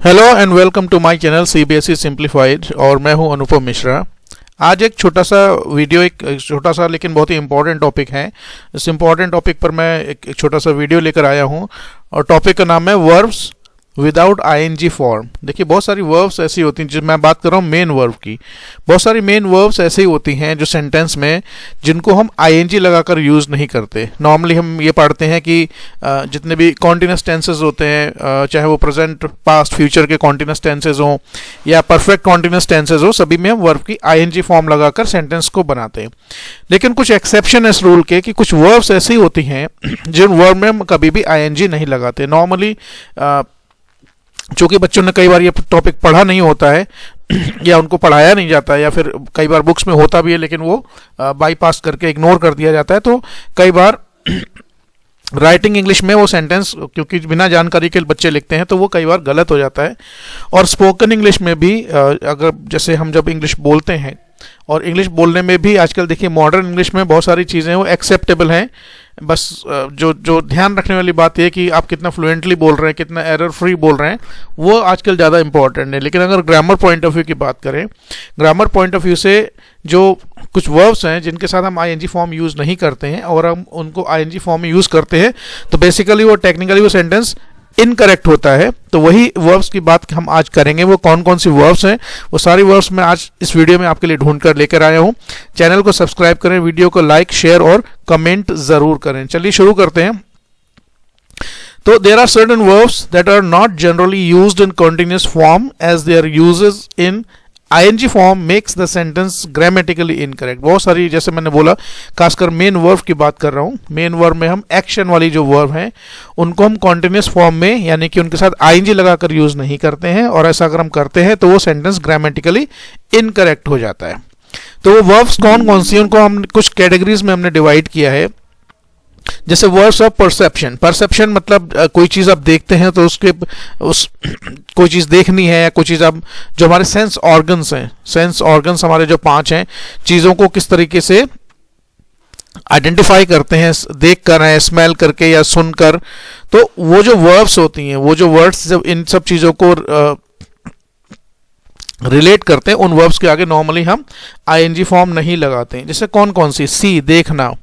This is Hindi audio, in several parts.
Hello and welcome to my channel CBSE simplified और मैं हूं अनुपम मिश्रा। आज एक छोटा सा वीडियो, एक छोटा सा लेकिन बहुत ही इंपॉर्टेंट टॉपिक है। इस इंपॉर्टेंट टॉपिक पर मैं एक छोटा सा वीडियो लेकर आया हूं और टॉपिक का नाम है वर्ब्स विदाउट आईएनजी फॉर्म। देखिए, बहुत सारी वर्ब्स ऐसी होती हैं, मैं बात कर रहा हूँ मेन वर्ब की। बहुत सारी मेन वर्ब्स ऐसी होती हैं जो सेंटेंस में जिनको हम आईएनजी लगाकर यूज़ नहीं करते। नॉर्मली हम ये पढ़ते हैं कि जितने भी कॉन्टिन्यूस टेंसेस होते हैं, चाहे वो प्रेजेंट, पास्ट, फ्यूचर के कॉन्टिन्यूस टेंसेस हों या परफेक्ट कॉन्टिन्यूस टेंसेस हो, सभी में हम वर्ब की आईएनजी फॉर्म लगाकर सेंटेंस को बनाते हैं। लेकिन कुछ एक्सेप्शन है इस रूल के कि कुछ वर्ब्स ऐसी होती हैं जिन वर्ब में हम कभी भी आईएनजी नहीं लगाते। नॉर्मली चूंकि बच्चों ने कई बार ये टॉपिक पढ़ा नहीं होता है या उनको पढ़ाया नहीं जाता है, या फिर कई बार बुक्स में होता भी है लेकिन वो बाईपास करके इग्नोर कर दिया जाता है, तो कई बार राइटिंग इंग्लिश में वो सेंटेंस क्योंकि बिना जानकारी के बच्चे लिखते हैं तो वो कई बार गलत हो जाता है। और स्पोकन इंग्लिश में भी अगर जैसे हम जब इंग्लिश बोलते हैं, और इंग्लिश बोलने में भी आजकल देखिए मॉडर्न इंग्लिश में बहुत सारी चीज़ें वो एक्सेप्टेबल हैं। बस जो ध्यान रखने वाली बात है कि आप कितना फ्लुएंटली बोल रहे हैं, कितना एरर फ्री बोल रहे हैं, वो आजकल ज़्यादा इंपॉर्टेंट है। लेकिन अगर ग्रामर पॉइंट ऑफ व्यू की बात करें, ग्रामर पॉइंट ऑफ व्यू से जो कुछ वर्ब्स हैं जिनके साथ हम आईएनजी फॉर्म यूज़ नहीं करते हैं और हम उनको आईएनजी फॉर्म में यूज़ करते हैं, तो बेसिकली वो टेक्निकली वो सेंटेंस इनकरेक्ट होता है। तो वही वर्ब्स की बात हम आज करेंगे। वो कौन कौन सी वर्ब्स हैं, वो सारी वर्ब्स मैं आज इस वीडियो में आपके लिए ढूंढ कर लेकर आया हूं। चैनल को सब्सक्राइब करें, वीडियो को लाइक, शेयर और कमेंट जरूर करें। चलिए शुरू करते हैं। तो there are certain verbs that are not generally used in continuous form as their uses in ING form makes the sentence grammatically incorrect. बहुत सारी, जैसे मैंने बोला, खासकर मेन वर्ब की बात कर रहा हूँ। मेन वर्ब में हम एक्शन वाली जो वर्ब हैं उनको हम कॉन्टिन्यूअस फॉर्म में, यानी कि उनके साथ आईएनजी लगाकर यूज नहीं करते हैं, और ऐसा अगर हम करते हैं तो वो सेंटेंस ग्रामेटिकली इनकरेक्ट हो जाता है। तो वो वर्ब्स कौन कौन सी, उनको हम कुछ कैटेगरीज में हमने डिवाइड किया है। जैसे वर्ड्स ऑफ परसेप्शन। परसेप्शन मतलब कोई चीज़ आप देखते हैं तो कोई चीज़ देखनी है, या कोई चीज़ आप, जो हमारे सेंस ऑर्गन्स हैं, सेंस ऑर्गन्स हमारे जो 5 हैं, चीज़ों को किस तरीके से आइडेंटिफाई करते हैं, देख कर है, स्मेल करके या सुनकर। तो वो जो वर्ब्स होती हैं, वो जो वर्ड्स जब इन सब चीज़ों को रिलेट करते हैं, उन वर्ब्स के आगे नॉर्मली हम आईएनजी फॉर्म नहीं लगाते हैं। जैसे कौन कौन सी? सी, देखना;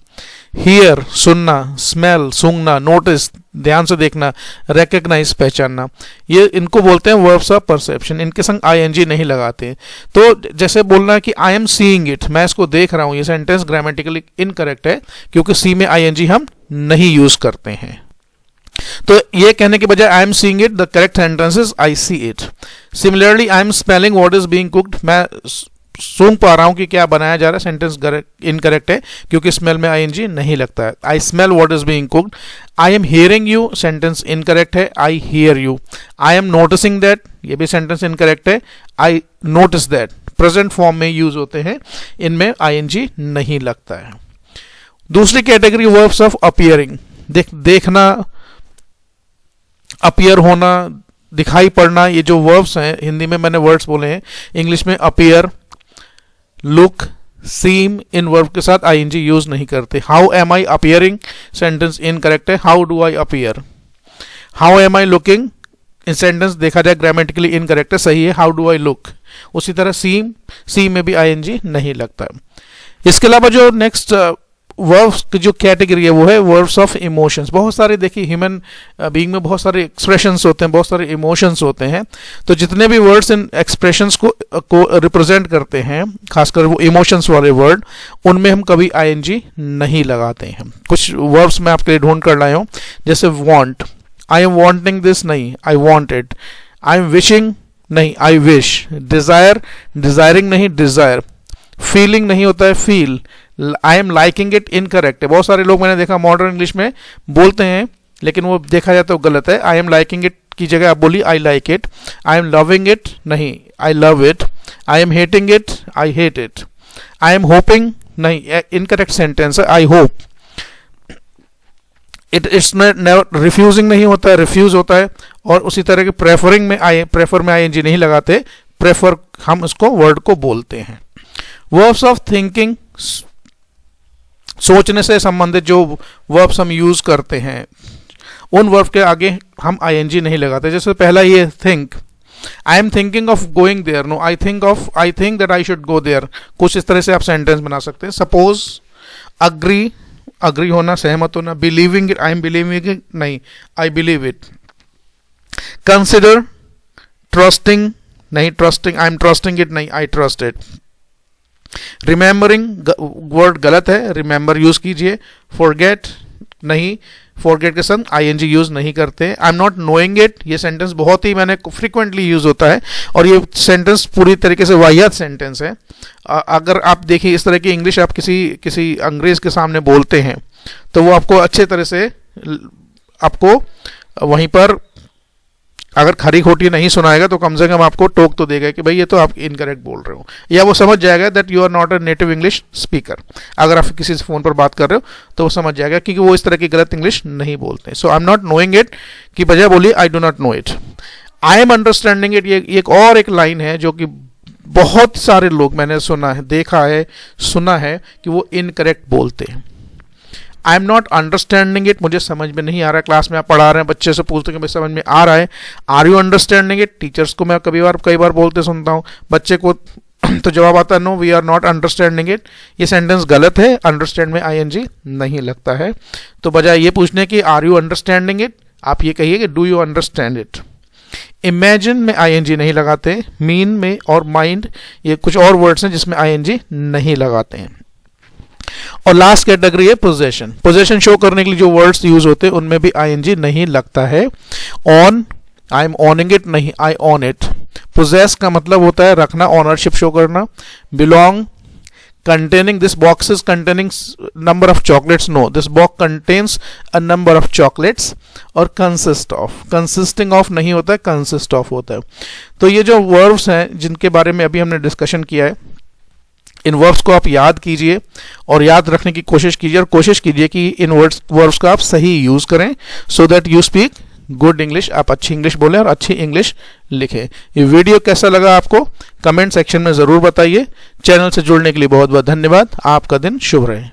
हियर, सुनना; स्मेल, सूंघना; नोटिस, ध्यान से देखना; रिकग्नाइज, पहचानना। ये इनको बोलते हैं वर्ब्स ऑफ परसेप्शन। इनके संग आईएनजी नहीं लगाते। तो जैसे बोलना है कि आई एम सीइंग इट, मैं इसको देख रहा हूं, ये सेंटेंस ग्रामेटिकली इनकरेक्ट है क्योंकि सी में आईएनजी हम नहीं यूज करते हैं। तो ये कहने के बजाय I am seeing it, the correct sentence is I see it. Similarly I am smelling what is being cooked, मैं सूंघ पा रहा हूं कि क्या बनाया जा रहा है, सेंटेंस इनकरेक्ट है क्योंकि स्मेल में आईएनजी नहीं लगता है। I smell what is being cooked. I am hearing you, sentence incorrect है, I hear you. I am noticing that, ये भी सेंटेंस इनकरेक्ट है, I notice that. Present form में यूज होते हैं, इनमें आईएनजी नहीं लगता है। दूसरी कैटेगरी वर्ब्स ऑफ अपीयरिंग। देखना, अपीयर होना, दिखाई पड़ना, ये जो वर्ब्स हैं, हिंदी में मैंने वर्ड्स बोले हैं, इंग्लिश में अपीयर, लुक, सीम, इन वर्ब के साथ आईएनजी यूज नहीं करते। How am I appearing, sentence incorrect है, how do I appear. How am I looking, इन सेंटेंस देखा जाए ग्रामेटिकली इनकरेक्ट है, सही है, हाउ डू आई लुक। उसी तरह सीम, सी में भी आईएनजी नहीं लगता है। इसके अलावा जो नेक्स्ट वर्ब्स की जो कैटेगरी है वो है वर्ब्स ऑफ इमोशंस। बहुत सारे, देखिए, ह्यूमन बीइंग में बहुत सारे एक्सप्रेशंस होते हैं, बहुत सारे इमोशंस होते हैं। तो जितने भी वर्ड्स इन एक्सप्रेशंस को रिप्रेजेंट करते हैं, खासकर वो इमोशंस वाले वर्ड, उनमें हम कभी आईएनजी नहीं लगाते हैं। कुछ वर्ब्स मैं आपके लिए ढूंढ कर लाया हूँ। जैसे want, I am wanting this, नहीं, I want it. I am wishing, नहीं, आई विश। डिजायर, डिजायरिंग नहीं, डिजायर। फीलिंग नहीं होता है, feel. I am liking it, incorrect है। बहुत सारे लोग मैंने देखा मॉडर्न इंग्लिश में बोलते हैं, लेकिन वो देखा जाए तो गलत है। आई एम लाइकिंग इट की जगह आप बोलिए I like it. I am loving it, नहीं, I love it. I am hating it, I hate it. I am hoping, नहीं, इनकरेक्ट सेंटेंस है, I hope. It's never, refusing नहीं होता है, रिफ्यूज होता है। और उसी तरह के प्रेफरिंग में प्रेफर में आईएनजी नहीं लगाते, प्रेफर हम इसको वर्ड को बोलते हैं। वर्ब्स ऑफ थिंकिंग, सोचने से संबंधित जो वर्ब्स हम यूज करते हैं, उन वर्ब के आगे हम आईएनजी नहीं लगाते। जैसे पहला ये think, I am thinking of going there, no I think that I should go there, कुछ इस तरह से आप सेंटेंस बना सकते हैं. सपोज अग्री, अग्री होना, सहमत होना. Believing it, I am believing it, नहीं I believe it. Consider, trusting, नहीं trusting, I am trusting it, नहीं I trust it. Remembering word गलत है, रिमेंबर यूज कीजिए. फॉरगेट, नहीं फॉरगेट के संग आईएनजी यूज नहीं करते. I am not knowing it, ये सेंटेंस बहुत ही मैंने फ्रीक्वेंटली यूज होता है और ये सेंटेंस पूरी तरीके से वाहियात सेंटेंस है. अगर आप देखिए इस तरह की इंग्लिश आप किसी अंग्रेज के सामने बोलते हैं तो वो आपको अच्छे तरह से आपको वहीं पर अगर खरी खोटी नहीं सुनाएगा तो कम से कम आपको टोक तो देगा कि भाई ये तो आप इनकरेक्ट बोल रहे हो, या वो समझ जाएगा that you are not a native English speaker. अगर आप किसी से फ़ोन पर बात कर रहे हो तो वो समझ जाएगा क्योंकि वो इस तरह की गलत इंग्लिश नहीं बोलते. So I am not knowing it की बजाय बोलिए I do not know it. I am understanding it, ये एक लाइन है जो कि बहुत सारे लोग मैंने सुना है, देखा है, सुना है कि वो इनकरेक्ट बोलते हैं. आई एम नॉट अंडरस्टैंडिंग इट, मुझे समझ में नहीं आ रहा है. क्लास में आप पढ़ा रहे हैं, बच्चे से पूछते हैं कि भाई समझ में आ रहा है. Are you understanding it, teachers को मैं कई बार बोलते सुनता हूँ, बच्चे को तो जवाब आता है no we are not understanding it. ये सेंटेंस गलत है, अंडरस्टैंड में आईएनजी नहीं लगता है. तो बजाय ये पूछने की आर यू अंडरस्टैंडिंग इट, आप ये कहिए कि do you understand it. Imagine में आईएनजी नहीं लगाते. मीन में और माइंड ये कुछ और वर्ड्स हैं जिसमें आईएनजी नहीं लगाते हैं. और लास्ट कैटेगरी है पोजेशन. पोजेशन शो करने के लिए जो वर्ड्स यूज होते हैं उनमें भी आईएनजी नहीं लगता है. ऑन, आई एम ऑनिंग इट, नहीं आई ऑन इट. पोजेस का मतलब होता है रखना, ऑनरशिप शो करना. Belong, containing, this box is containing number of chocolates, no this box contains a number of chocolates. और consist of, consisting of नहीं होता है, consist of होता है. तो ये जो verbs हैं जिनके बारे में अभी हमने डिस्कशन किया है, इन वर्ब्स को आप याद कीजिए और याद रखने की कोशिश कीजिए और कोशिश कीजिए कि इन वर्ब्स का आप सही यूज करें so that you speak good English, आप अच्छी इंग्लिश बोलें और अच्छी इंग्लिश लिखें. ये वीडियो कैसा लगा आपको कमेंट सेक्शन में ज़रूर बताइए. चैनल से जुड़ने के लिए बहुत बहुत धन्यवाद. आपका दिन शुभ रहे.